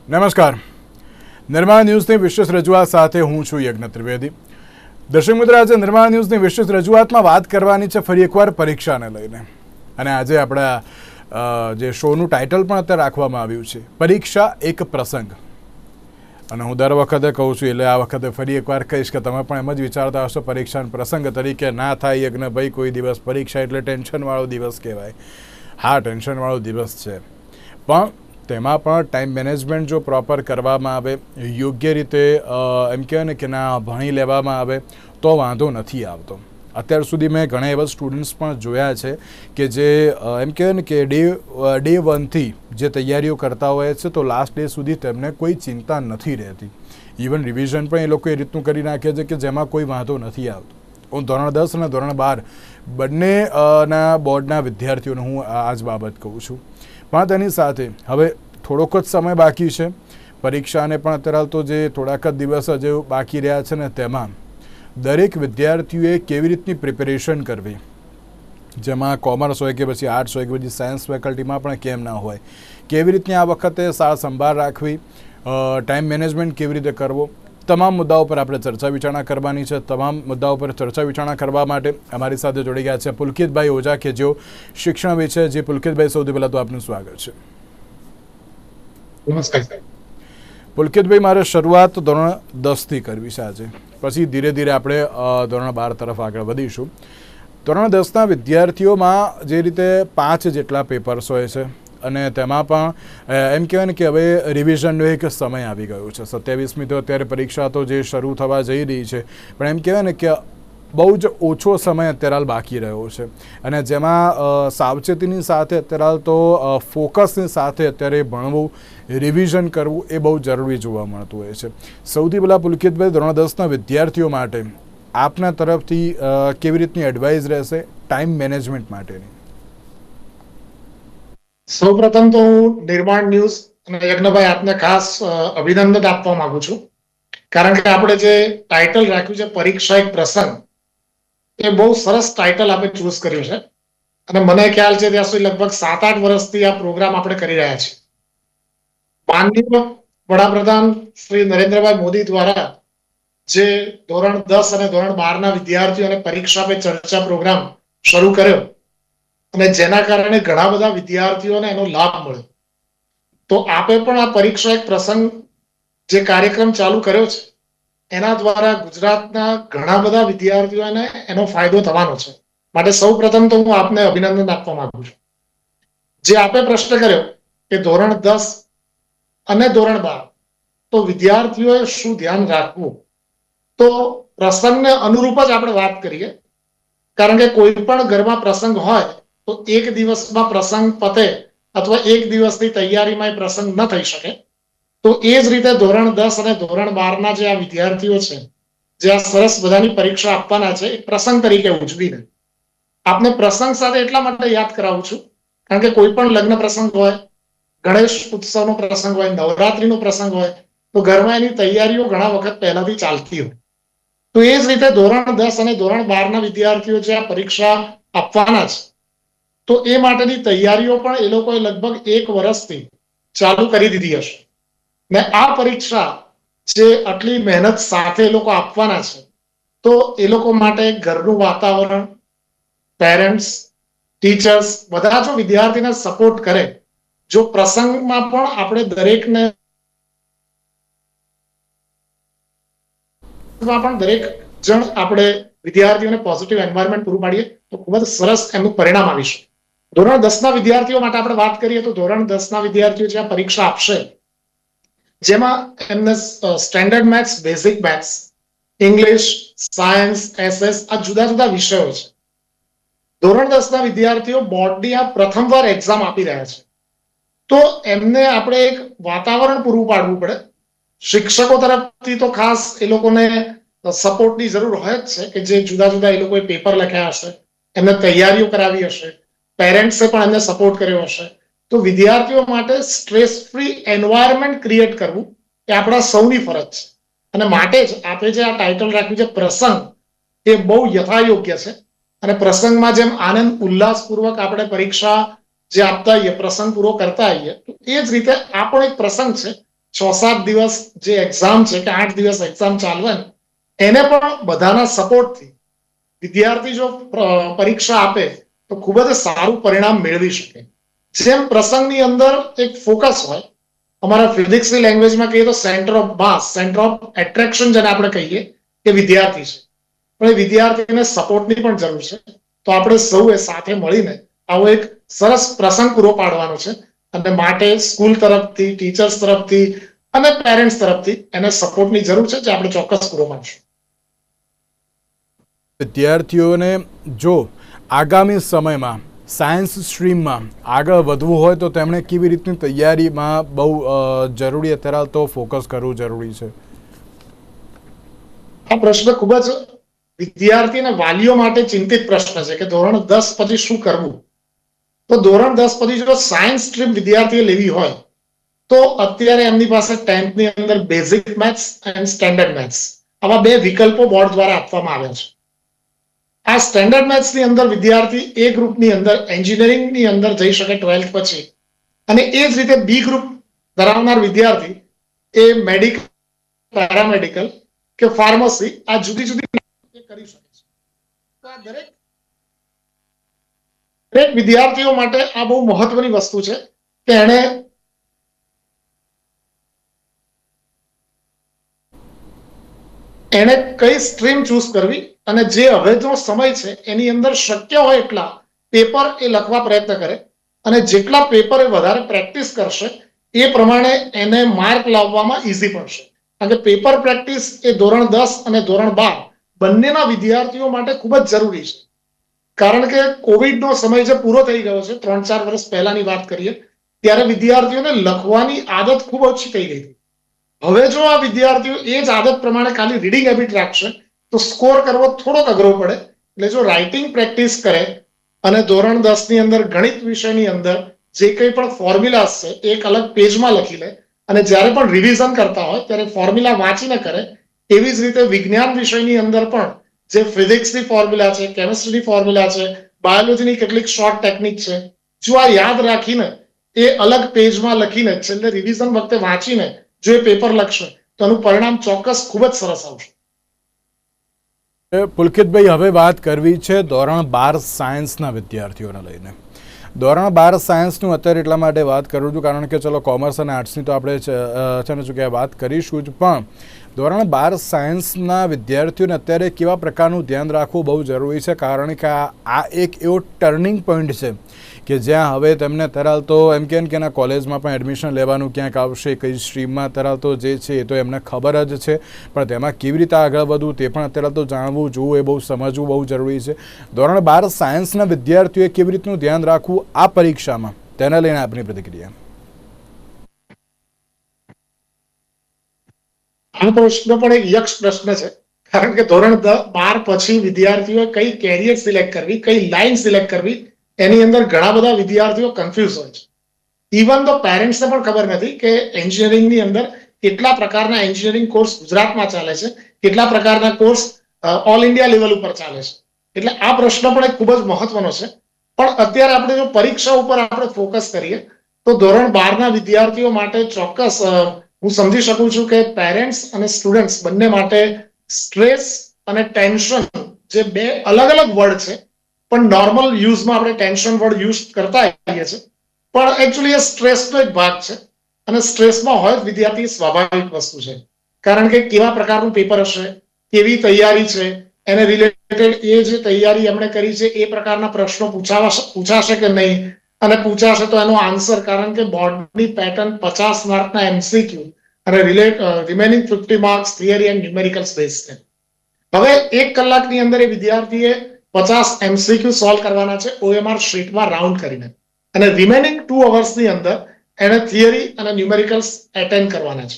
નમસ્કાર. નિર્માણ ન્યૂઝની વિશેષ રજૂઆત સાથે હું છું યજ્ઞ ત્રિવેદી. દર્શક મિત્રો, આજે નિર્માણ ન્યૂઝની વિશેષ રજૂઆતમાં વાત કરવાની છે ફરી એકવાર પરીક્ષાને લઈને. અને આજે આપણા જે શોનું ટાઇટલ પણ અત્યારે રાખવામાં આવ્યું છે, પરીક્ષા એક પ્રસંગ. અને હું દર વખતે કહું છું, એટલે આ વખતે ફરી એકવાર કહીશ કે તમે પણ એમ જ વિચારતા હશો પરીક્ષા પ્રસંગ તરીકે ના થાય યજ્ઞભાઈ, કોઈ દિવસ પરીક્ષા એટલે ટેન્શનવાળો દિવસ કહેવાય. હા, ટેન્શનવાળો દિવસ છે, પણ તેમાં પણ ટાઈમ મેનેજમેન્ટ જો પ્રોપર કરવામાં આવે, યોગ્ય રીતે એમ કહેવાય ને કે ના ભણી લેવામાં આવે તો વાંધો નથી આવતો. અત્યાર સુધી મેં ઘણા એવા સ્ટુડન્ટ્સ પણ જોયા છે કે જે એમ કહેવાય ને કે ડે વનથી જે તૈયારીઓ કરતા હોય છે તો લાસ્ટ ડે સુધી તેમને કોઈ ચિંતા નથી રહેતી. ઇવન રિવિઝન પણ એ લોકો એ રીતનું કરી નાખે છે કે જેમાં કોઈ વાંધો નથી આવતો. હું ધોરણ 10 અને ધોરણ 12 બંનેના બોર્ડના વિદ્યાર્થીઓને હું આ જ બાબત કહું છું. પણ તેની સાથે હવે થોડોક જ સમય બાકી છે પરીક્ષાને, પણ અત્યારે તો જે થોડાક જ દિવસ જે બાકી રહ્યા છે ને તેમાં દરેક વિદ્યાર્થીઓએ કેવી રીતની પ્રિપેરેશન કરવી, જેમાં કોમર્સ હોય કે પછી આર્ટ્સ હોય કે પછી સાયન્સ ફેકલ્ટીમાં પણ કેમ ના હોય, કેવી રીતની આ વખતે સાર સંભાળ રાખવી, ટાઈમ મેનેજમેન્ટ કેવી રીતે કરવો, તમામ મુદ્દાઓ પર આપણે ચર્ચા વિચારણા કરવાની છે. તમામ મુદ્દાઓ પર ચર્ચા વિચારણા કરવા માટે અમારી સાથે જોડી ગયા છે પુલકિતભાઈ ઓઝા, કે જેઓ શિક્ષણવિદ છે. જે પુલકિતભાઈ, સૌથી પહેલાં તો આપનું સ્વાગત છે. નમસ્કાર. પુલકિતભાઈ, મારે શરૂઆત ધોરણ 10થી કરવી છે આજે, પછી ધીરે ધીરે આપણે ધોરણ 12 તરફ આગળ વધીશું. ધોરણ 10ના વિદ્યાર્થીઓમાં જે રીતે 5 જેટલા પેપર્સ હોય છે અને તેમાં પણ એમ કહેવાય ને કે હવે રિવિઝનનો એક સમય આવી ગયો છે. 27મી તો અત્યારે પરીક્ષા તો જે શરૂ થવા જઈ રહી છે, પણ એમ કહેવાય ને કે બહુ જ ઓછો સમય અત્યારે હાલ બાકી રહ્યો છે. અને જેમાં સાવચેતીની સાથે અત્યારે હાલ તો ફોકસની સાથે અત્યારે ભણવું, રિવિઝન કરવું એ બહુ જરૂરી જોવા મળતું હોય છે. સૌથી પહેલાં પુલકિતભાઈ, ધોરણ 10ના વિદ્યાર્થીઓ માટે આપના તરફથી કેવી રીતની એડવાઇસ રહેશે ટાઈમ મેનેજમેન્ટ માટેની? સૌપ્રથમ તો હું નિર્માણ ન્યૂઝ અને યજ્ઞભાઈ આપને ખાસ અભિનંદન આપવા માંગુ છું, કારણ કે આપણે જે ટાઇટલ રાખ્યું છે પરીક્ષા એક પ્રસંગ, એ બહુ સરસ ટાઇટલ આપણે ચૂઝ કર્યું છે. અને મને ખ્યાલ છે ત્યાં સુધી લગભગ 7-8 વર્ષથી આ પ્રોગ્રામ આપણે કરી રહ્યા છીએ. માનનીય વડાપ્રધાન શ્રી નરેન્દ્રભાઈ મોદી દ્વારા જે ધોરણ 10 અને ધોરણ 12ના વિદ્યાર્થીઓને પરીક્ષા પે ચર્ચા પ્રોગ્રામ શરૂ કર્યો અને જેના કારણે ઘણા બધા વિદ્યાર્થીઓને એનો લાભ મળ્યો. તો આપે પણ આ પરીક્ષા એક પ્રસંગ જે કાર્યક્રમ ચાલુ કર્યો છે, એના દ્વારા ગુજરાતના ઘણા બધા વિદ્યાર્થીઓને એનો ફાયદો થવાનો છે. માટે સૌ પ્રથમ તો હું આપને અભિનંદન આપવા માંગુ છું. જે આપે પ્રશ્ન કર્યો કે ધોરણ 10 અને ધોરણ 12 તો વિદ્યાર્થીઓએ શું ધ્યાન રાખવું, તો પ્રસંગને અનુરૂપ જ આપણે વાત કરીએ. કારણ કે કોઈ પણ ઘરમાં પ્રસંગ હોય તો એક દિવસમાં પ્રસંગ પતે અથવા એક દિવસની તૈયારીમાં એ પ્રસંગ ન થઈ શકે. તો એ જ રીતે ધોરણ 10 અને ધોરણ 12ના જે આ વિદ્યાર્થીઓ છે, જે આ સરસ બધાની પરીક્ષા આપવાના છે, એક પ્રસંગ તરીકે ઉજવીને આપને પ્રસંગ સાથે એટલા માટે યાદ કરાવું છું, કારણ કે કોઈ પણ લગ્ન પ્રસંગ હોય, ગણેશ ઉત્સવનો પ્રસંગ હોય, નવરાત્રીનો પ્રસંગ હોય, તો ઘરમાં એની તૈયારીઓ ઘણા વખત પહેલાથી ચાલતી હોય. તો એ જ રીતે ધોરણ 10 અને ધોરણ 12ના વિદ્યાર્થીઓ જે આ પરીક્ષા આપવાના છે, તો એ માટેની તૈયારીઓ પણ એ લોકોએ લગભગ 1 વર્ષથી ચાલુ કરી દીધી હશે. ને આ પરીક્ષા જે આટલી મહેનત સાથે એ લોકો આપવાના છે, તો એ લોકો માટે ઘરનું વાતાવરણ, પેરેન્ટ્સ, ટીચર્સ બધા જો વિદ્યાર્થીને સપોર્ટ કરે, જો પ્રસંગમાં પણ આપણે દરેકને પણ દરેક જણ આપણે વિદ્યાર્થીઓને પોઝિટિવ એન્વાયરમેન્ટ પૂરું પાડીએ તો ખૂબ જ સરસ એનું પરિણામ આવી શકે. ધોરણ 10ના વિદ્યાર્થીઓ માટે આપણે વાત કરીએ તો ધોરણ 10ના વિદ્યાર્થીઓ જે પરીક્ષા આપશે, જેમાં એમને standard maths, basic maths, English, science, SS આ જુદા જુદા વિષયો છે. ધોરણ 10ના વિદ્યાર્થીઓ બોર્ડની આ પ્રથમવાર એક્ઝામ આપી રહ્યા છે, તો એમને આપણે એક વાતાવરણ પૂરું પાડવું પડે. શિક્ષકો તરફથી તો ખાસ એ લોકોને સપોર્ટની જરૂર હોય જ છે, કે જે જુદા જુદા એ લોકોએ પેપર લખ્યા હશે, એમને તૈયારીઓ કરાવી હશે, પેરેન્ટ્સે પણ એમને સપોર્ટ કર્યો હશે. તો વિદ્યાર્થીઓ માટે સ્ટ્રેસ ફ્રી એન્વાયરમેન્ટ ક્રિએટ કરવું એ આપણા સૌની ફરજ છે. અને માટે જ આપણે જે આ ટાઇટલ રાખ્યું છે પ્રસંગ, એ બહુ યથાયોગ્ય છે. અને પ્રસંગમાં જેમ આનંદ ઉલ્લાસપૂર્વક આપણે પરીક્ષા જે આપતા આવીએ, પ્રસંગ પૂરો કરતા આવીએ, તો એ જ રીતે આ પણ એક પ્રસંગ છે 6-7 દિવસ જે એક્ઝામ છે કે 8 દિવસ એક્ઝામ ચાલવાની, એને પણ બધાના સપોર્ટથી વિદ્યાર્થી જો પરીક્ષા આપે તો ખૂબ જ સારું પરિણામ મેળવી શકે. જેમ પ્રસંગની અંદર એક ફોકસ હોય, અમારા ફિઝિક્સની લેંગ્વેજમાં કહીએ તો centre of mass, centre of attraction જેને આપણે કહીએ કે વિદ્યાર્થી છે, પણ એ વિદ્યાર્થીને સપોર્ટની પણ જરૂર છે. તો આપણે સૌએ સાથે મળીને આવો એક સરસ પ્રસંગ પૂરો પાડવાનો છે, અને માટે સ્કૂલ તરફથી, ટીચર્સ તરફથી અને પેરેન્ટ્સ તરફથી એને સપોર્ટની જરૂર છે, જે આપણે ચોક્કસ પૂરો પાડશું. વિદ્યાર્થીઓને જો આગામી સમયમાં સાયન્સ સ્ટ્રીમમાં આગળ વધવું હોય તો તેમણે કેવી રીતની તૈયારીમાં બહુ જરૂરી અત્યારે તો ફોકસ કરવું જરૂરી છે? આ પ્રશ્ન ખૂબ જ વિદ્યાર્થી અને વાલીઓ માટે ચિંતિત પ્રશ્ન છે કે ધોરણ 10 પછી શું કરવું. તો ધોરણ 10 પછી જો સાયન્સ સ્ટ્રીમ વિદ્યાર્થીએ લેવી હોય તો અત્યારે એમની પાસે 10th ની અંદર બેઝિક મેથ્સ અને સ્ટેન્ડર્ડ મેથ્સ આવા બે વિકલ્પો બોર્ડ દ્વારા આપવામાં આવ્યા છે. આ સ્ટેન્ડર્ડ મેથ્સ ની અંદર વિદ્યાર્થી એ ગ્રુપની અંદર એન્જિનિયરિંગ ની અંદર જઈ શકે 12th પછી, અને એ જ રીતે બી ગ્રુપ ધરાવનાર વિદ્યાર્થી એ મેડિકલ, પેરામેડિકલ કે ફાર્મસી આ જુદી જુદી કરી શકે છે. તો આ દરેક વિદ્યાર્થીઓ માટે આ બહુ મહત્વની વસ્તુ છે કે એને કઈ સ્ટ્રીમ ચૂઝ કરવી, અને જે હવેનો સમય છે એની અંદર શક્ય હોય એટલા પેપર એ લખવા પ્રયત્ન કરે, અને જેટલા પેપર એ વધારે પ્રેક્ટિસ કરશે એ પ્રમાણે એને માર્ક લાવવામાં ઈઝી પડશે. કારણ કે પેપર પ્રેક્ટિસ એ ધોરણ 10 અને ધોરણ 12 બંનેના વિદ્યાર્થીઓ માટે ખૂબ જ જરૂરી છે. કારણ કે કોવિડનો સમય જે પૂરો થઈ ગયો છે, 3-4 વર્ષ પહેલાની વાત કરીએ, ત્યારે વિદ્યાર્થીઓને લખવાની આદત ખૂબ ઓછી થઈ ગઈ હતી. હવે જો આ વિદ્યાર્થીઓ એ જ આદત પ્રમાણે ખાલી રીડિંગ હેબિટ રાખશે તો સ્કોર કરવો થોડોક અઘરો પડે. એટલે જો રાઇટિંગ પ્રેક્ટિસ કરે અને ધોરણ 10 ની અંદર ગણિત વિષયની અંદર જે કંઈ પણ ફોર્મ્યુલાસ છે એક અલગ પેજમાં લખી લે, અને જ્યારે પણ રિવિઝન કરતા હોય ત્યારે ફોર્મ્યુલા વાંચીને કરે, એવી જ રીતે વિજ્ઞાન વિષયની અંદર પણ જે ફિઝિક્સની ફોર્મ્યુલા છે, કેમિસ્ટ્રીની ફોર્મ્યુલા છે, બાયોલોજીની કેટલીક શોર્ટ ટેકનિક છે, જો આ યાદ રાખીને એ અલગ પેજમાં લખીને છેલ્લે રિવિઝન વખતે વાંચીને જો એ પેપર લખશે તો એનું પરિણામ ચોક્કસ ખૂબ જ સરસ આવશે. પુલકિતભાઈ, હવે વાત કરવી છે ધોરણ 12 સાયન્સના વિદ્યાર્થીઓને લઈને. ધોરણ 12 સાયન્સનું અત્યારે એટલા માટે વાત કરું છું કારણ કે ચલો કોમર્સ અને આર્ટ્સની તો આપણે છે ને શું કહેવાય વાત કરીશું જ, પણ ધોરણ 12 સાયન્સના વિદ્યાર્થીઓને અત્યારે કેવા પ્રકારનું ધ્યાન રાખવું બહુ જરૂરી છે, કારણ કે આ એક એવો ટર્નિંગ પોઈન્ટ છે કે જ્યાં હવે તેમને તરાલ તો એમ કે એના કોલેજમાં પણ એડમિશન લેવાનું ક્યાંક આવશે, કઈ સ્ટ્રીમમાં તરાલ તો જે છે એ તો એમને ખબર જ છે, પણ તેમાં કેવી રીતે આગળ વધવું તે પણ અત્યારે તો જાણવું, જોવું, એ બહુ સમજવું બહુ જરૂરી છે. ધોરણ 12 સાયન્સના વિદ્યાર્થીઓએ કેવી રીતનું ધ્યાન રાખવું આ પરીક્ષામાં, તેને લઈને આપની પ્રતિક્રિયા. આ પ્રશ્ન પણ એક યક્ષ પ્રશ્ન છે, કારણ કે ધોરણ 12 પછી વિદ્યાર્થીઓ કઈ કેરિયર સિલેક્ટ કરવી, કઈ લાઈન સિલેક્ટ કરવી, એની અંદર ઘણા બધા વિદ્યાર્થીઓ કન્ફ્યુઝ હોય છે. ઇવન તો પેરેન્ટ્સને પણ ખબર નથી કે એન્જિનિયરિંગની અંદર કેટલા પ્રકારના એન્જિનિયરિંગ કોર્સ ગુજરાતમાં ચાલે છે, કેટલા પ્રકારના કોર્સ ઓલ ઇન્ડિયા લેવલ ઉપર ચાલે છે. એટલે આ પ્રશ્ન પણ એક ખૂબ જ મહત્વનો છે. પણ અત્યારે આપણે જો પરીક્ષા ઉપર આપણે ફોકસ કરીએ તો ધોરણ 12 ના વિદ્યાર્થીઓ માટે ચોક્કસ હું સમજી શકું છું કે પેરેન્ટ્સ અને સ્ટુડન્ટ્સ બંને માટે સ્ટ્રેસ અને ટેન્શન જે બે અલગ અલગ વર્ડ છે, પણ નોર્મલ યુઝમાં આપણે ટેન્શન વર્ડ યુઝ કરતા આવીએ છીએ, પણ એકચ્યુઅલી એ સ્ટ્રેસનો એક ભાગ છે, અને સ્ટ્રેસમાં હોય વિદ્યાર્થી સ્વાભાવિક વસ્તુ છે. કારણ કે કેવા પ્રકારનું પેપર હશે, કેવી તૈયારી છે, એને રિલેટેડ એ જે તૈયારી એમણે કરી છે એ પ્રકારના પ્રશ્નો પૂછાશે કે નહીં, અને પૂછાશે તો એનો આન્સર, કારણ કે બોર્ડની પેટર્ન 50 માર્કના એમસીક્યુ અને remaining 50 marks theory and numericals base છે. હવે 1 કલાકની અંદર એ વિદ્યાર્થીએ 50 એમસીક્યુ સોલ્વ કરવાના છે OMR શીટમાં રાઉન્ડ કરીને, અને રિમેનિંગ 2 અવર્સની અંદર એને થિયરી અને ન્યુમેરિકલ્સ એટેન્ડ કરવાના છે.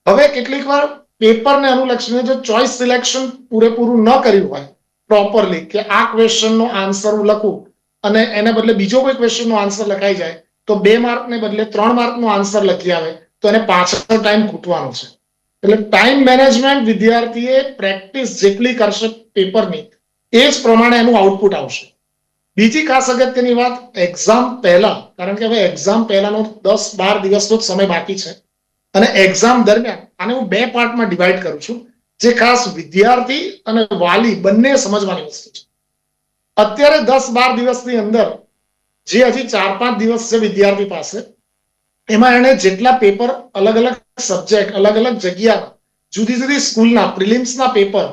હવે કેટલીક વાર પેપરને અનુલક્ષીને જો ચોઇસ સિલેક્શન પૂરેપૂરું ન કર્યું હોય પ્રોપરલી, કે આ ક્વેશ્ચનનો આન્સર હું લખું અને એને બદલે બીજો કોઈ ક્વેશ્ચનનો આન્સર લખાઈ જાય તો 2 માર્કને બદલે 3 માર્કનો આન્સર લખી આવે તો એને પાછળ ટાઈમ ખૂટવાનો છે. એટલે ટાઈમ મેનેજમેન્ટ વિદ્યાર્થીએ પ્રેક્ટિસ જેટલી કરશે પેપરની એ જ પ્રમાણે એનું આઉટપુટ આવશે. બીજી ખાસ અગત્યની વાત, એક્ઝામ પહેલા, કારણ કે હવે એક્ઝામ પહેલાનો 10-12 દિવસનો જ સમય બાકી છે, અને એક્ઝામ દરમિયાન આને હું 2 પાર્ટમાં ડિવાઈડ કરું છું, જે ખાસ વિદ્યાર્થી અને વાલી બંને સમજવાની વસ્તુ છે. અત્યારે 10-12 દિવસની અંદર જે હજી 4-5 દિવસ છે વિદ્યાર્થી પાસે, એમાં એને જેટલા પેપર અલગ અલગ સબ્જેક્ટ અલગ અલગ જગ્યા જુદી જુદી સ્કૂલના પ્રિલિમ્સના પેપર,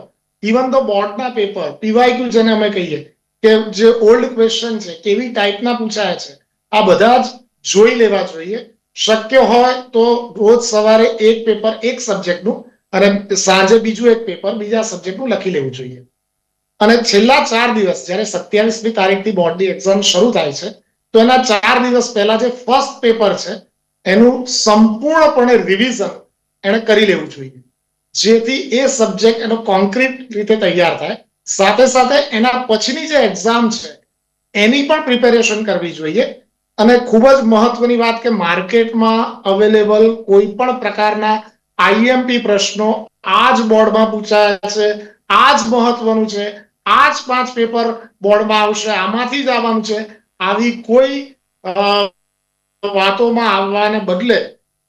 ઇવન તો બોર્ડના પેપર, પીવાયક્યુ જેને અમે કહીએ કે જે ઓલ્ડ ક્વેશ્ચન છે કેવી ટાઈપના પૂછાયા છે, આ બધા જ જોઈ લેવા જોઈએ. શક્ય હોય તો રોજ સવારે એક પેપર એક સબ્જેક્ટનું અને સાંજે બીજું એક પેપર બીજા સબ્જેક્ટનું લખી લેવું જોઈએ. અને છેલ્લા 4 દિવસ જ્યારે 27મી તારીખથી બોર્ડની એક્ઝામ શરૂ થાય છે, તો એના 4 દિવસ પહેલા જે ફર્સ્ટ પેપર છે એનું સંપૂર્ણપણે રિવિઝન એને કરી લેવું જોઈએ, જેથી એ સબ્જેક્ટ એનો કોન્ક્રીટ રીતે તૈયાર થાય. સાથે સાથે એના પછીની જે એક્ઝામ છે એની પણ પ્રિપેરેશન કરવી જોઈએ. અને ખૂબ જ મહત્વની વાત કે માર્કેટમાં અવેલેબલ કોઈ પણ પ્રકારના આઈએમપી પ્રશ્નો આ જ બોર્ડમાં પૂછાયા છે, આ જ મહત્વનું છે, આ જ 5 પેપર બોર્ડમાં આવશે, આમાંથી જ આવવાનું છે, આવી કોઈ વાતોમાં આવવાને બદલે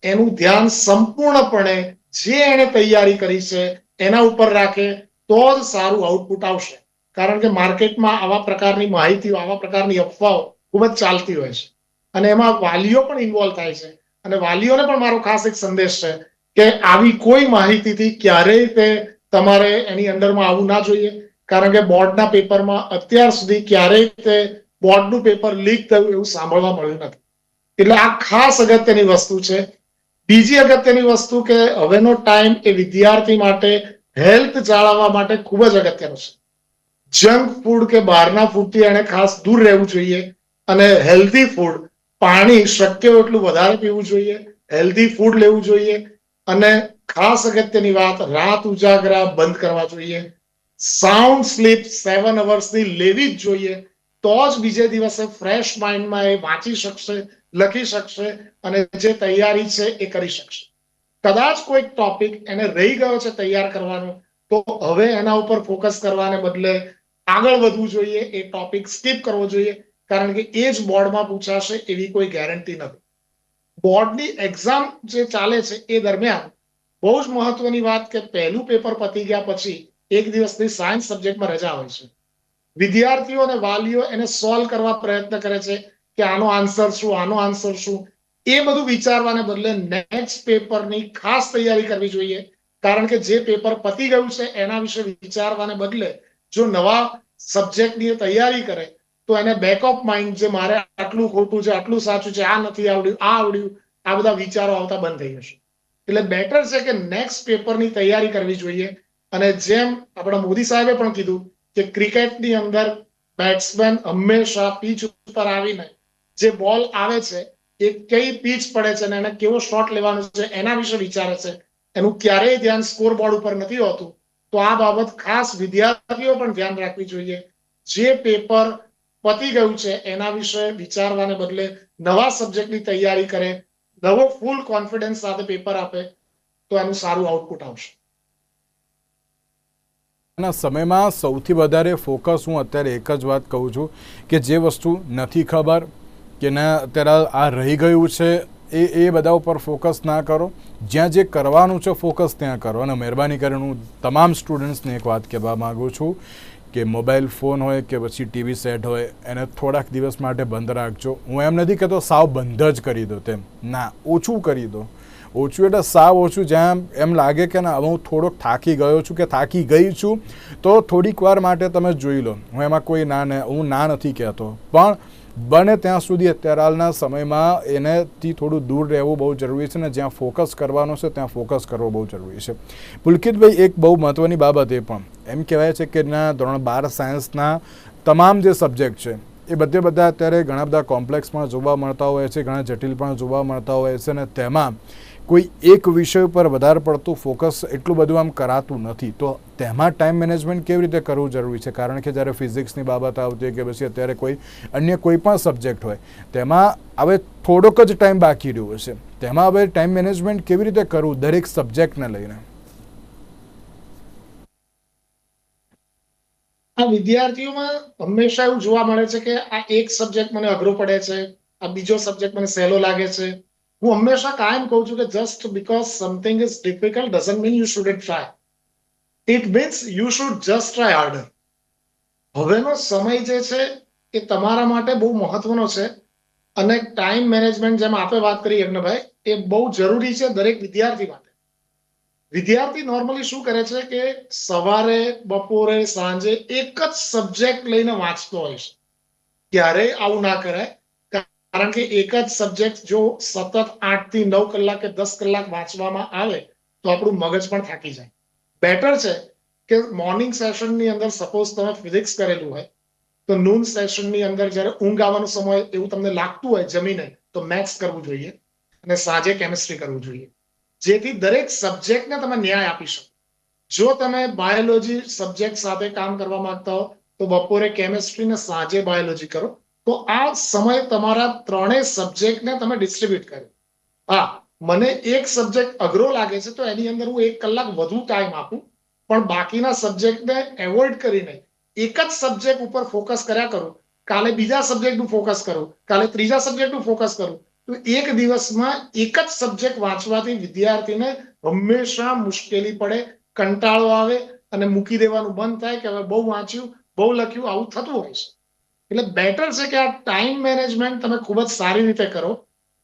એનું ધ્યાન સંપૂર્ણપણે જે એને તૈયારી કરી છે એના ઉપર રાખે તો જ સારું આઉટપુટ આવશે. કારણ કે માર્કેટમાં આવા પ્રકારની માહિતીઓ, આવા પ્રકારની અફવાઓ ખૂબ જ ચાલતી હોય છે અને એમાં વાલીઓ પણ ઇન્વોલ્વ થાય છે. અને વાલીઓને પણ મારો ખાસ એક સંદેશ છે કે આવી કોઈ માહિતીથી ક્યારેય તે તમારે એની અંદરમાં આવવું ના જોઈએ. કારણ કે બોર્ડના પેપરમાં અત્યાર સુધી ક્યારેય તે બોર્ડનું પેપર લીક થયું એવું સાંભળવા મળ્યું નથી. એટલે આ ખાસ અગત્યની વસ્તુ છે. બીજી અગત્યની વસ્તુ કે હવેનો ટાઈમ એ વિદ્યાર્થી માટે હેલ્થ જાળવવા માટે ખૂબ જ અગત્યનો છે. જંક ફૂડ કે બહારના ફૂડથી એને ખાસ દૂર રહેવું જોઈએ અને હેલ્ધી ફૂડ, પાણી શક્ય એટલું વધારે પીવું જોઈએ, હેલ્ધી ફૂડ લેવું જોઈએ અને ખાસ અગત્યની વાત, રાત ઉજાગરા બંધ કરવા જોઈએ. સાઉન્ડ સ્લીપ 7 અવર્સની લેવી જ જોઈએ. તો જ બીજે દિવસે ફ્રેશ માઇન્ડમાં એ વાંચી શકશે, લખી શકશે અને જે તૈયારી છે એ કરી શકશે. કદાચ કોઈક ટોપિક એને રહી ગયો છે તૈયાર કરવાનો, તો હવે એના ઉપર ફોકસ કરવાને બદલે આગળ વધવું જોઈએ, એ ટોપિક સ્કીપ કરવો જોઈએ. કારણ કે એ જ બોર્ડમાં પૂછાશે એવી કોઈ ગેરંટી નથી. બોર્ડની એક્ઝામ જે ચાલે છે એ દરમિયાન બહુ જ મહત્વની વાત કે પહેલું પેપર પતી ગયા પછી એક દિવસની સાયન્સ સબ્જેક્ટમાં રજા હોય છે. વિદ્યાર્થીઓ અને વાલીઓ એને સોલ્વ કરવા પ્રયત્ન કરે છે કે આનો આન્સર શું, આનો આન્સર શું. એ બધું વિચારવાને બદલે નેક્સ્ટ પેપરની ખાસ તૈયારી કરવી જોઈએ. કારણ કે જે પેપર પતી ગયું છે એના વિશે વિચારવાને બદલે જો નવા સબ્જેક્ટની તૈયારી કરે તો એને બેક ઓફ માઇન્ડ જે મારે આટલું ખોટું છે, આટલું સાચું છે, આ નથી આવડ્યું, આ આવડ્યું, આ બધા વિચારો આવતા બંધ થઈ જશે. એટલે બેટર છે કે નેક્સ્ટ પેપરની તૈયારી કરવી જોઈએ. અને જેમ આપણા મોદી સાહેબે પણ કીધું કે ક્રિકેટની અંદર બેટ્સમેન હંમેશા પીચ ઉપર આવીને જે બોલ આવે છે એ કઈ પીચ પડે છે અને એને કેવો શોટ લેવાનો છે એના વિશે વિચારે છે. એનું ક્યારેય ધ્યાન સ્કોર બોર્ડ ઉપર નથી હોતું. તો આ બાબત ખાસ વિદ્યાર્થીઓ પણ ધ્યાન રાખવી જોઈએ. જે પેપર પતી ગયું છે એના વિશે વિચારવાને બદલે નવા સબ્જેક્ટની તૈયારી કરે, નવો ફૂલ કોન્ફિડન્સ સાથે પેપર આપે તો એનું સારું આઉટપુટ આવશે. ના સમયમાં સૌથી વધારે ફોકસ હું અત્યારે એક જ વાત કહું છું કે જે વસ્તુ નથી ખબર કે ના અત્યારે આ રહી ગયું છે એ બધા ઉપર ફોકસ ના કરો. જ્યાં જે કરવાનું છે ફોકસ ત્યાં કરો. અને મહેરબાની કરીને હું તમામ સ્ટુડન્ટ્સને એક વાત કહેવા માગું છું કે મોબાઈલ ફોન હોય કે પછી ટીવી સેટ હોય એને થોડાક દિવસ માટે બંધ રાખજો. હું એમ નથી કહેતો સાવ બંધ જ કરી દો, તેમ ના, ઓછું કરી દો. ઓછું એટલે સાવ ઓછું. જ્યાં એમ લાગે કે ના હું થોડોક થાકી ગયો છું કે થાકી ગઈ છું તો થોડીક વાર માટે તમે જોઈ લો. હું એમાં કોઈ હું ના નથી કહેતો, પણ બને ત્યાં સુધી અત્યારે હાલના સમયમાં એનેથી થોડું દૂર રહેવું બહુ જરૂરી છે. ને જ્યાં ફોકસ કરવાનો છે ત્યાં ફોકસ કરવો બહુ જરૂરી છે. પુલકિતભાઈ, એક બહુ મહત્ત્વની બાબત એ પણ એમ કહેવાય છે કે ના ધોરણ 12 સાયન્સના તમામ જે સબ્જેક્ટ છે એ બધા અત્યારે ઘણા બધા કોમ્પ્લેક્સ પણ જોવા મળતા હોય છે, ઘણા જટિલ પણ જોવા મળતા હોય છે. અને તેમાં કોઈ એક વિષય ઉપર વધારે પડતું ફોકસ એટલું બધું આમ કરાતું નથી. તો તેમાં ટાઈમ મેનેજમેન્ટ કેવી રીતે કરવું જરૂરી છે? કારણ કે જ્યારે ફિઝિક્સની બાબત આવતી હોય કે પછી અત્યારે કોઈ અન્ય કોઈ પણ સબ્જેક્ટ હોય તેમાં હવે થોડોક જ ટાઈમ બાકી રહ્યો છે. તેમાં હવે ટાઈમ મેનેજમેન્ટ કેવી રીતે કરવું દરેક સબ્જેક્ટને લઈને? આ વિદ્યાર્થીઓમાં હંમેશા એવું જોવા મળે છે કે આ એક સબ્જેક્ટ મને અઘરો પડે છે, આ બીજો સબ્જેક્ટ મને સહેલો લાગે છે. હું હંમેશા કાયમ કહું છું કે just because something is difficult doesn't mean you shouldn't try. It means you should just try harder. હવેનો સમય જે છે એ તમારા માટે બહુ મહત્વનો છે અને ટાઈમ મેનેજમેન્ટ જેમ આપણે વાત કરી યજ્ઞભાઈ એ બહુ જરૂરી છે દરેક વિદ્યાર્થી માટે. વિદ્યાર્થી નોર્મલી શું કરે છે કે સવારે બપોરે સાંજે એક જ સબ્જેક્ટ લઈને વાંચતો હોય છે. ક્યારેય આવું ના કરાય, કારણ કે એક જ સબ્જેક્ટ જો સતત 8 થી 9 કલાક કે 10 કલાક વાંચવામાં આવે તો આપણું મગજ પણ થાકી જાય. બેટર છે કે મોર્નિંગ સેશનની અંદર સપોઝ તમે ફિઝિક્સ કરેલું હોય તો નૂન સેશનની અંદર જ્યારે ઊંઘ આવવાનો સમય એવું તમને લાગતું હોય જમીને તો મેથ્સ કરવું જોઈએ અને સાંજે કેમિસ્ટ્રી કરવું જોઈએ, જેથી દરેક સબ્જેક્ટને તમે ન્યાય આપી શકો. જો તમે બાયોલોજી સબ્જેક્ટ સાથે કામ કરવા માંગતા હો તો બપોરે કેમિસ્ટ્રી ને સાંજે બાયોલોજી કરો, તો આ સમય તમારા ત્રણેય સબ્જેક્ટને તમે ડિસ્ટ્રીબ્યુટ કરો. હા, મને એક સબ્જેક્ટ અઘરો લાગે છે તો એની અંદર હું 1 કલાક વધુ ટાઈમ આપું, પણ બાકીના સબ્જેક્ટને એવોઇડ કરીને એક જ સબ્જેક્ટ ઉપર ફોકસ કર્યા કરું. કાલે બીજા સબ્જેક્ટનું ફોકસ કરું, કાલે ત્રીજા સબ્જેક્ટનું ફોકસ કરું, તો એક દિવસમાં એક જ સબ્જેક્ટ વાંચવાથી વિદ્યાર્થીને હંમેશા મુશ્કેલી પડે, કંટાળો આવે અને મૂકી દેવાનું બંધ થાય કે હવે બહુ વાંચ્યું, બહુ લખ્યું, આવું થતું હોય છે. એટલે બેટર છે કે આ ટાઈમ મેનેજમેન્ટ તમે ખૂબ જ સારી રીતે કરો.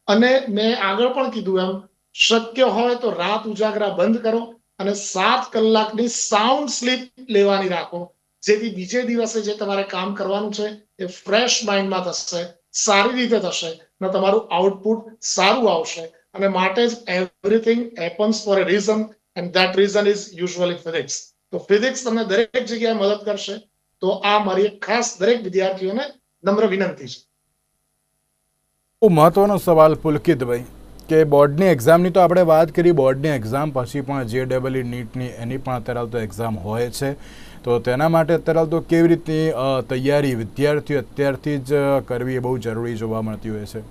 અને મેં આગળ પણ કીધું એમ, શક્ય હોય તો રાત ઉજાગરા બંધ કરો અને 7 કલાકની સાઉન્ડ સ્લીપ લેવાની રાખો, જેથી બીજે દિવસે જે તમારે કામ કરવાનું છે એ ફ્રેશ માઇન્ડમાં થશે, સારી રીતે થશે અને તમારું આઉટપુટ સારું આવશે. અને માટે જ everything happens for a reason and that reason is usually physics. તો ફિઝિક્સ તમને દરેક જગ્યાએ મદદ કરશે. તો આ મારી એક ખાસ દરેક વિદ્યાર્થીઓને નમ્ર વિનંતી છે. બહુ મહત્વનો સવાલ પુલકિતભાઈ, કે બોર્ડની એક્ઝામની તો આપણે વાત કરી, બોર્ડની એક્ઝામ પછી પણ JEE નીટની એની પણ અત્યારે તો એક્ઝામ હોય છે, તો તેના માટે અત્યારે તો કેવી રીતની તૈયારી વિદ્યાર્થીઓ અત્યારથી જ કરવી એ બહુ જરૂરી જોવા મળતી હોય છે?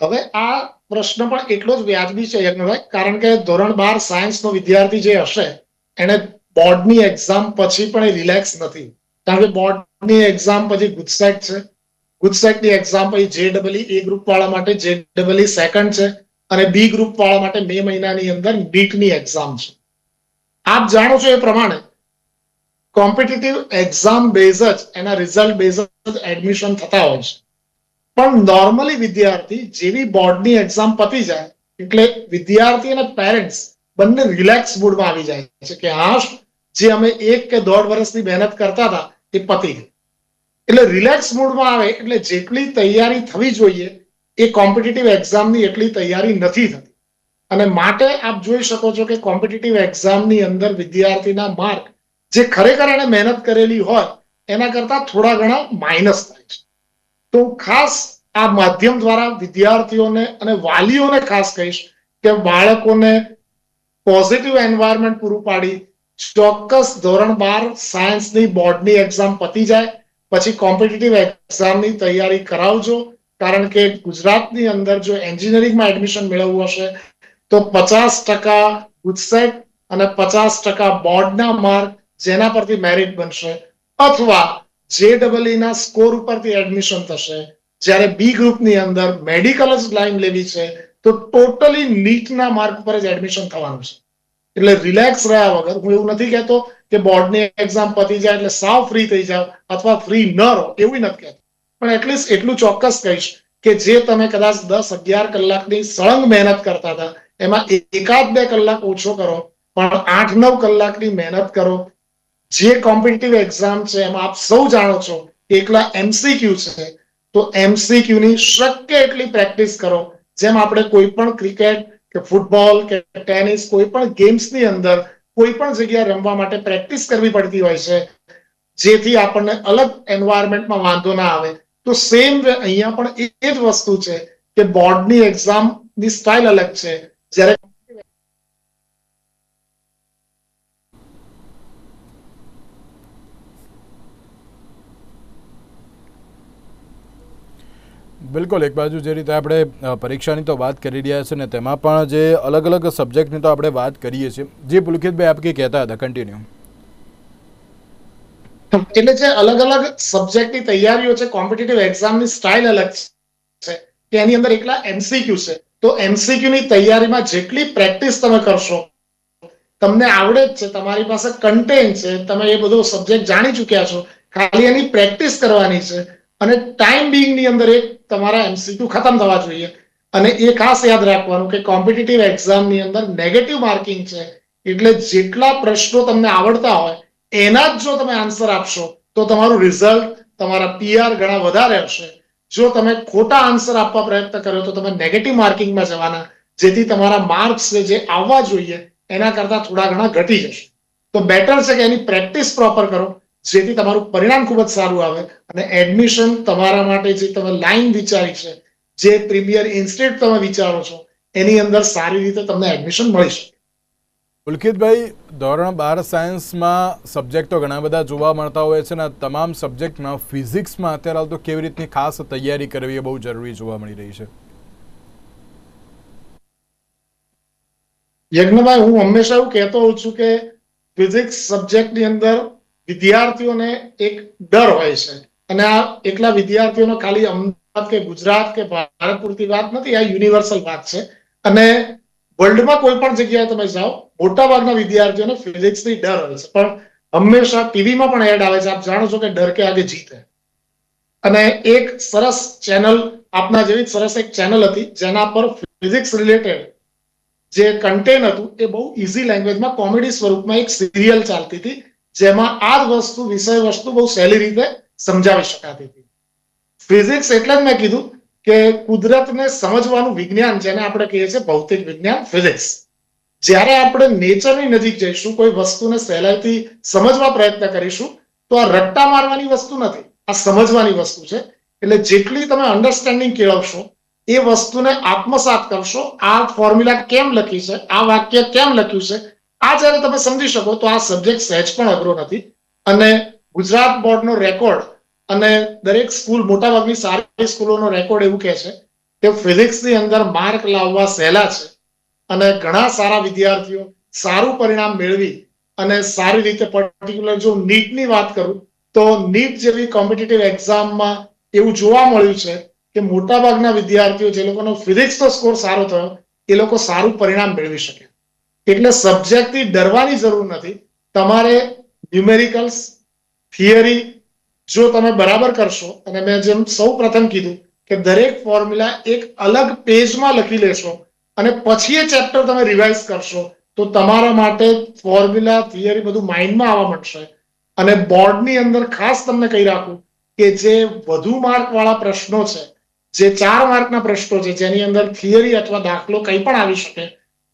હવે આ પ્રશ્ન પણ એટલો જ વ્યાજબી છે યજ્ઞભાઈ, કારણ કે ધોરણ 12 સાયન્સનો વિદ્યાર્થી જે હશે એને બોર્ડની એક્ઝામ પછી પણ એ રિલેક્સ નથી, કારણ કે બોર્ડની એક્ઝામ પછી ગુજસેટ છે, ગુજસેટની એક્ઝામ પછી JEE એ ગ્રુપ વાળા માટે JEE સેકન્ડ છે અને બી ગ્રુપ વાળા માટે મે મહિનાની અંદર નીટની એક્ઝામ છે. આપ જાણો છો એ પ્રમાણે કોમ્પિટિટિવ એક્ઝામ બેઝ જ એના રિઝલ્ટ બેઝ જ એડમિશન થતા હોય છે. પણ નોર્મલી વિદ્યાર્થી જેવી બોર્ડની એક્ઝામ પતી જાય એટલે વિદ્યાર્થી અને પેરેન્ટ્સ બંને રિલેક્સ મૂડમાં આવી જાય છે કે હા, જે અમે 1 કે 1.5 વર્ષની મહેનત કરતા હતા એ પતી ગઈ. એટલે રિલેક્સ મૂડમાં આવે એટલે જેટલી તૈયારી થવી જોઈએ એ કોમ્પિટિટિવ એક્ઝામની એટલી તૈયારી નથી થતી. અને માટે આપ જોઈ શકો છો કે કોમ્પિટિટિવ એક્ઝામની અંદર વિદ્યાર્થીના માર્ક જે ખરેખર એને મહેનત કરેલી હોય એના કરતા થોડા ઘણા માઇનસ થાય છે. તો ખાસ આ માધ્યમ દ્વારા વિદ્યાર્થીઓને અને વાલીઓને ખાસ કહીશ કે બાળકોને પોઝિટિવ એન્વાયરમેન્ટ પૂરું પાડી ચોક્કસ ધોરણ 12 સાયન્સની બોર્ડની એક્ઝામ પતી જાય પછી કોમ્પિટિટિવ એક્ઝામની તૈયારી કરાવજો. કારણ કે ગુજરાતની અંદર જો એન્જિનિયરિંગમાં એડમિશન મેળવવું હશે તો 50% ગુજસેટ અને 50% બોર્ડના માર્ક જેના પરથી મેરિટ બનશે અથવા JEE ના સ્કોર ઉપરથી એડમિશન થશે. જ્યારે બી ગ્રુપની અંદર મેડિકલ જ લાઈન લેવી છે તો ટોટલી નીટના માર્ક પર જ એડમિશન થવાનું છે. એટલે રિલેક્સ રહ્યા વગર, હું એવું નથી કહેતો કે બોર્ડની એક્ઝામ પતી જાય એટલે સાવ ફ્રી થઈ જાવ અથવા ફ્રી ન રહો, એવું નથી કહેતો, પણ એટલીસ્ટ એટલું ચોક્કસ કહીશ કે જે તમે કદાચ 10-11 કલાકની સળંગ મહેનત કરતા હતા એમાં 1-2 કલાક ઓછો કરો, પણ 8-9 કલાકની મહેનત કરો. જે કોમ્પિટિટિવ એક્ઝામ છે એમાં આપ સૌ જાણો છો એકલા MCQ છે, તો MCQ ની શક્ય એટલી પ્રેક્ટિસ કરો. જેમ આપણે કોઈ પણ ક્રિકેટ કે ફૂટબોલ કે ટેનિસ કોઈ પણ ગેમ્સની અંદર કોઈ પણ જગ્યાએ રમવા માટે પ્રેક્ટિસ કરવી પડતી હોય છે જેથી આપણને અલગ એન્વાયરમેન્ટમાં વાંધો ના આવે. તો સેમ વે અહીંયા પણ એ જ વસ્તુ છે કે બોર્ડની એક્ઝામની સ્ટાઇલ અલગ છે, જ્યારે બિલકુલ, એક બાજુ જે રીતે આપણે પરીક્ષાની તો વાત કરી રહ્યા છે ને તેમાં પણ જે અલગ અલગ સબ્જેક્ટની તો આપણે વાત કરીએ છીએ. જે પુલકિતભાઈ આપ કંઈ કહેતા હતા, કન્ટિન્યુ. એટલે જે અલગ અલગ સબ્જેક્ટની તૈયારીઓ છે, કોમ્પિટિટિવ એક્ઝામની સ્ટાઇલ અલગ છે કે એની અંદર એકલા એમસીક્યુ છે. તો એમસીક્યુ ની તૈયારીમાં જેટલી પ્રેક્ટિસ તમે કરશો, તમને આવડે જ છે, તમારી પાસે કન્ટેન્ટ છે, તમે એ બધો સબ્જેક્ટ જાણી ચૂક્યા છો, ખાલી એની પ્રેક્ટિસ કરવાની છે. અને ટાઈમ બિંગ ની અંદર એક તમારા એમસીક્યુ ખતમ થવા જોઈએ. અને એ ખાસ યાદ રાખવાનું કે કોમ્પિટિટિવ એક્ઝામની અંદર નેગેટિવ માર્કિંગ છે. એટલે જેટલા પ્રશ્નો તમને આવડતા હોય એના જ જો તમે આન્સર આપશો તો તમારું રિઝલ્ટ, તમારા પીઆર ઘણા વધારે હશે. જો તમે ખોટા આન્સર આપવા પ્રયત્ન કર્યો તો તમે નેગેટિવ માર્કિંગમાં જવાના, જેથી તમારા માર્ક્સ જે આવવા જોઈએ એના કરતા થોડા ઘણા ઘટી જશે. તો બેટર છે કે એની પ્રેક્ટિસ પ્રોપર કરો, જેથી તમારું પરિણામ ખૂબ જ સારું આવે અને એડમિશન તમારા માટે જે તમે લાઈન વિચારી છે, જે પ્રીમિયર ઇન્સ્ટિટ્યૂટ તમે વિચારો છો, એની અંદર સારી રીતે તમને એડમિશન મળી શકે. પુલકિતભાઈ, ધોરણ 12 સાયન્સમાં સબ્જેક્ટો ઘણા બધા જોવા મળતા હોય છે, અને તમામ સબ્જેક્ટમાં ફિઝિક્સમાં અત્યારે હાલ તો કેવી રીતની ખાસ તૈયારી કરવી એ બહુ જરૂરી જોવા મળી રહી છે? યજ્ઞભાઈ, હું હંમેશા એવું કહેતો હોઉં છું કે ફિઝિક્સ સબ્જેક્ટની અંદર વિદ્યાર્થીઓને એક ડર હોય છે. અને આ એકલા વિદ્યાર્થીઓનો ખાલી અમદાવાદ કે ગુજરાત કે ભારત પૂરતી વાત નથી, આ યુનિવર્સલ વાત છે. અને વર્લ્ડમાં કોઈ પણ જગ્યાએ તમે જાઓ, મોટાભાગના વિદ્યાર્થીઓને ફિઝિક્સની ડર હોય છે. પણ હંમેશા ટીવીમાં પણ એડ આવે છે, આપ જાણો છો કે ડર કે આગે જીત હૈ. અને એક સરસ ચેનલ, આપના જેવી સરસ એક ચેનલ હતી જેના પર ફિઝિક્સ રિલેટેડ જે કન્ટેન્ટ હતું એ બહુ ઇઝી લેંગ્વેજમાં કોમેડી સ્વરૂપમાં એક સિરિયલ ચાલતી હતી, જેમાં આ જ વસ્તુ, વિષય વસ્તુ બહુ સહેલી રીતે સમજાવી શકાતી હતી. ફિઝિક્સ એટલે જ મેં કીધું કે કુદરતને સમજવાનું વિજ્ઞાન, જેને આપણે કહીએ છીએ ભૌતિક વિજ્ઞાન, ફિઝિક્સ. જ્યારે આપણે નેચરની નજીક જઈશું, કોઈ વસ્તુને સહેલાઈથી સમજવા પ્રયત્ન કરીશું, તો આ રટ્ટા મારવાની વસ્તુ નથી, આ સમજવાની વસ્તુ છે. એટલે જેટલી તમે અન્ડરસ્ટેન્ડિંગ કેળવશો, એ વસ્તુને આત્મસાત કરશો, આ ફોર્મ્યુલા કેમ લખી છે, આ વાક્ય કેમ લખ્યું છે, આ જ્યારે તમે સમજી શકો તો આ સબ્જેક્ટ સહેજ પણ અઘરો નથી. અને ગુજરાત બોર્ડનો રેકોર્ડ અને દરેક સ્કૂલ, મોટાભાગની સારી સ્કૂલોનો રેકોર્ડ એવું કહે છે કે ફિઝિક્સની અંદર માર્ક લાવવા સહેલા છે. અને ઘણા સારા વિદ્યાર્થીઓ સારું પરિણામ મેળવી અને સારી રીતે, પર્ટિક્યુલર જો નીટની વાત કરું તો નીટ જેવી કોમ્પિટિટિવ એક્ઝામમાં એવું જોવા મળ્યું છે કે મોટાભાગના વિદ્યાર્થીઓ, જે લોકોનો ફિઝિક્સનો સ્કોર સારો થયો, એ લોકો સારું પરિણામ મેળવી શકે. એટલે સબ્જેક્ટથી ડરવાની જરૂર નથી. તમારે ન્યુમેરિકલ્સ, થિયરી જો તમે બરાબર કરશો, અને મેં જેમ સૌ પ્રથમ કીધું કે દરેક ફોર્મ્યુલા એક અલગ પેજમાં લખી લેશો અને પછી એ ચેપ્ટર તમે રિવાઇઝ કરશો, તો તમારા માટે ફોર્મ્યુલા, થિયરી બધું માઇન્ડમાં આવવા માંડશે. અને બોર્ડની અંદર ખાસ તમને કહી રાખું કે જે વધુ માર્ક વાળા પ્રશ્નો છે, જે 4 માર્કના પ્રશ્નો છે, જેની અંદર થિયરી અથવા દાખલો કંઈ પણ આવી શકે,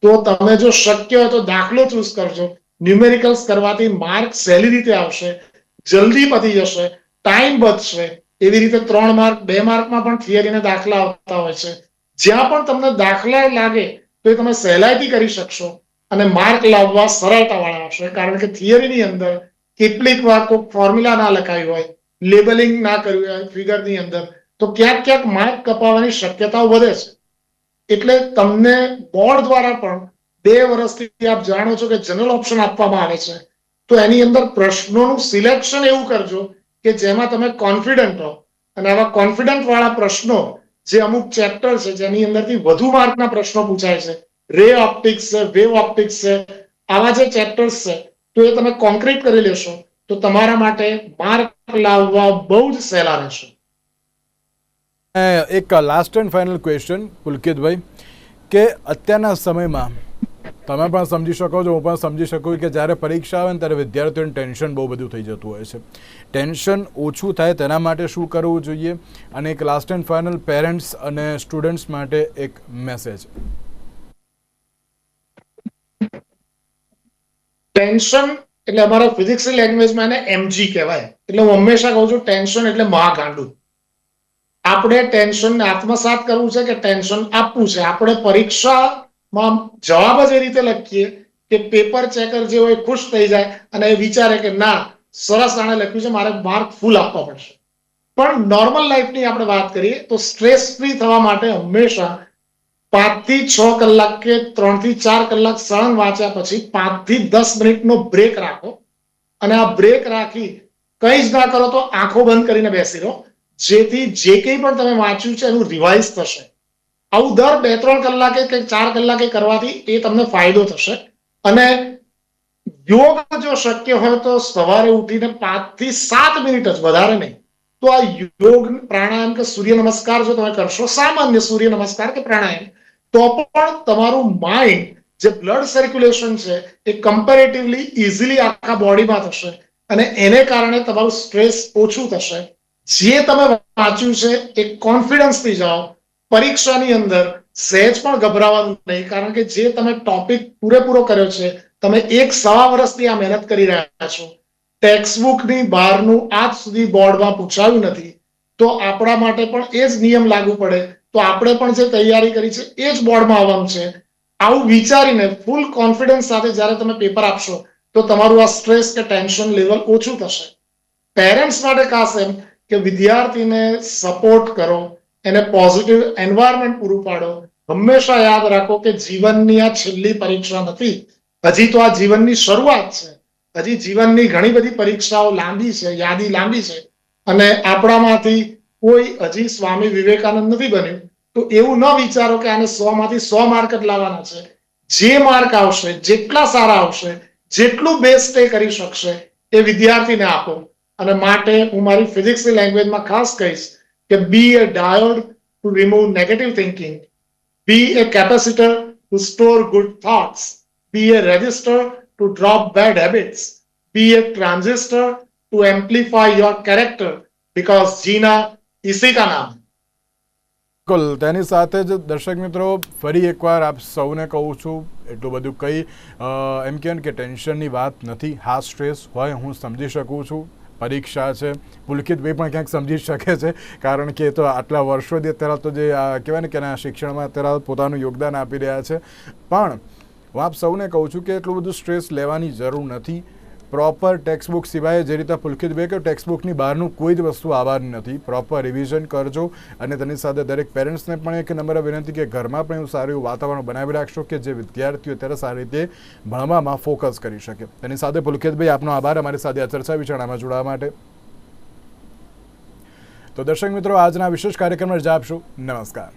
તો તમે જો શક્ય હોય તો દાખલો ચૂઝ કરજો. ન્યુમેરિકલ્સ કરવાથી માર્ક સહેલી રીતે આવશે, જલ્દી પતી જશે, ટાઈમ બચશે. એવી રીતે 3 માર્ક, 2 માર્કમાં પણ થિયરીના દાખલા આવતા હોય છે. જ્યાં પણ તમને દાખલા લાગે તો એ તમે સહેલાઈથી કરી શકશો અને માર્ક લાવવા સરળતા વાળા હશે. કારણ કે થિયરીની અંદર કેટલીક વાર કોઈ ફોર્મ્યુલા ના લખાયું હોય, લેબલિંગ ના કર્યું હોય ફિગરની અંદર, તો ક્યાંક ક્યાંક માર્ક કપાવવાની શક્યતાઓ વધે છે. એટલે તમને બોર્ડ દ્વારા પણ 2 વર્ષથી આપ જાણો છો કે જનરલ ઓપ્શન આપવામાં આવે છે. તો એની અંદર પ્રશ્નોનું સિલેક્શન એવું કરજો કે જેમાં તમે કોન્ફિડન્ટ હો. અને આવા કોન્ફિડન્ટ વાળા પ્રશ્નો, જે અમુક ચેપ્ટર છે જેની અંદરથી વધુ માર્કના પ્રશ્નો પૂછાય છે, રે ઓપ્ટિક્સ છે, વેવ ઓપ્ટિક્સ છે, આવા જે ચેપ્ટર્સ છે, તો એ તમે કોન્ક્રીટ કરી લેશો તો તમારા માટે માર્ક લાવવા બહુ જ સહેલા રહેશે. એક લાસ્ટ એન્ડ ફાઇનલ ક્વેશ્ચન, પુલકિતભાઈ, કે અત્યારના સમયમાં તમે પણ સમજી શકો છો, હું પણ સમજી શકું કે જ્યારે પરીક્ષા આવે ને ત્યારે વિદ્યાર્થીઓને ટેન્શન બહુ બધું થઈ જતું હોય છે. ટેન્શન ઓછું થાય તેના માટે શું કરવું જોઈએ? અને એક લાસ્ટ એન્ડ ફાઇનલ પેરેન્ટ્સ અને સ્ટુડન્ટ્સ માટે એક મેસેજ. ટેન્શન એટલે અમારા ફિઝિક્સની લેંગ્વેજમાં એને એમજી કહેવાય. એટલે હું હંમેશા કહું છું ટેન્શન એટલે મહાગાંડું. આપણે ટેન્શનને આત્મસાત કરવું છે કે ટેન્શન આપવું છે? આપણે પરીક્ષામાં જવાબ જ એ રીતે લખીએ કે પેપર ચેકર જે હોય ખુશ થઈ જાય અને એ વિચારે કે ના, સરસ આણે લખ્યું છે, મારે માર્ક ફૂલ આપવા પડશે. પણ નોર્મલ લાઈફની આપણે વાત કરીએ તો સ્ટ્રેસ ફ્રી થવા માટે હંમેશા 5 થી 6 કલાક કે 3 થી 4 કલાક સળંગ વાંચ્યા પછી 5 થી 10 મિનિટનો બ્રેક રાખો. અને આ બ્રેક રાખી કંઈ જ ના કરો તો આંખો બંધ કરીને બેસી રહો, જેથી જે કંઈ પણ તમે વાંચ્યું છે એનું રિવાઇઝ થશે. આવું દર 2-3 કલાકે કે 4 કલાકે કરવાથી એ તમને ફાયદો થશે. અને યોગ જો શક્ય હોય તો સવારે ઉઠીને 5 થી 7 મિનિટ જ, વધારે નહીં, તો આ યોગ પ્રાણાયામ કે સૂર્ય નમસ્કાર જો તમે કરશો, સામાન્ય સૂર્ય નમસ્કાર કે પ્રાણાયામ, તો પણ તમારું માઇન્ડ, જે બ્લડ સર્ક્યુલેશન છે એ કમ્પેરેટિવલી ઇઝીલી આખા બોડીમાં થશે અને એને કારણે તમારું સ્ટ્રેસ ઓછું થશે. જે તમે વાંચ્યું છે એ કોન્ફિડન્સથી જાઓ. પરીક્ષાની અંદર સહેજ પણ ગભરાવાનું નહીં, કારણ કે જે તમે ટોપિક પૂરેપૂરો કર્યો છે, તમે 1-1.5 વર્ષથી આ મહેનત કરી રહ્યા છો, ટેક્સ્ટબુકની બહારનું આજ સુધી બોર્ડમાં પૂછાયું નથી, તો આપણા માટે પણ એ જ નિયમ લાગુ પડે, તો આપણે પણ જે તૈયારી કરી છે એ જ બોર્ડમાં આવવાનું છે. આવું વિચારીને ફૂલ કોન્ફિડન્સ સાથે જ્યારે તમે પેપર આપશો તો તમારું આ સ્ટ્રેસ કે ટેન્શન લેવલ ઓછું થશે. પેરેન્ટ્સ માટે ખાસ એમ કે વિદ્યાર્થીને સપોર્ટ કરો, એને પોઝિટિવ એન્વાયરમેન્ટ પૂરું પાડો. હંમેશા યાદ રાખો કે જીવનની આ છેલ્લી પરીક્ષા નથી, હજી તો આ જીવનની શરૂઆત છે. હજી જીવનની ઘણી બધી પરીક્ષાઓ લાંબી છે, યાદી લાંબી છે, અને આપણામાંથી કોઈ હજી સ્વામી વિવેકાનંદ નથી બન્યું. તો એવું ન વિચારો કે આને 100 માંથી 100 માર્ક જ લાવવાના છે. જે માર્ક આવશે, જેટલા સારા આવશે, જેટલું બેસ્ટ એ કરી શકશે એ વિદ્યાર્થીને આપો. અને માટે હું મારી ફિઝિક્સની લેંગ્વેજમાં ખાસ કહીશ કે be a diode to remove negative thinking, be a capacitor to store good thoughts, be a resistor to drop bad habits, be a transistor to amplify your character, because જીના इसी का नाम. બિલકુલ. તેની સાથે જ દર્શક મિત્રો ફરી એકવાર આપ સૌને કહું છું, એટલું બધું કંઈ એમ કહે કે ટેન્શનની વાત નથી. હા, સ્ટ્રેસ હોય, હું સમજી શકું છું, પરીક્ષા છે, પુલકિતભાઈ પણ ક્યાંક સમજી શકે છે, કારણ કે તો આટલા વર્ષોથી અત્યારે તો જે કહેવાય ને કે શિક્ષણમાં અત્યારે પોતાનું યોગદાન આપી રહ્યા છે. પણ હું આપ સૌને કહું છું કે એટલું બધું સ્ટ્રેસ લેવાની જરૂર નથી. પ્રોપર ટેક્સ્ટબુક સિવાય જે રીતે પુલકિતભાઈ કે ટેક્સ્ટબુકની બહારનું કોઈ જ વસ્તુ આવવાની નથી. પ્રોપર રિવિઝન કરજો અને તેની સાથે દરેક પેરેન્ટ્સને પણ એક નમ્ર વિનંતી કે ઘરમાં પણ એવું સારું એવું વાતાવરણ બનાવી રાખશો કે જે વિદ્યાર્થીઓ અત્યારે સારી રીતે ભણવામાં ફોકસ કરી શકે. તેની સાથે પુલકિતભાઈ, આપનો આભાર અમારી સાથે આ ચર્ચા વિચારણામાં જોડાવા માટે. તો દર્શક મિત્રો, આજના વિશેષ કાર્યક્રમમાં રજા આપશો. નમસ્કાર.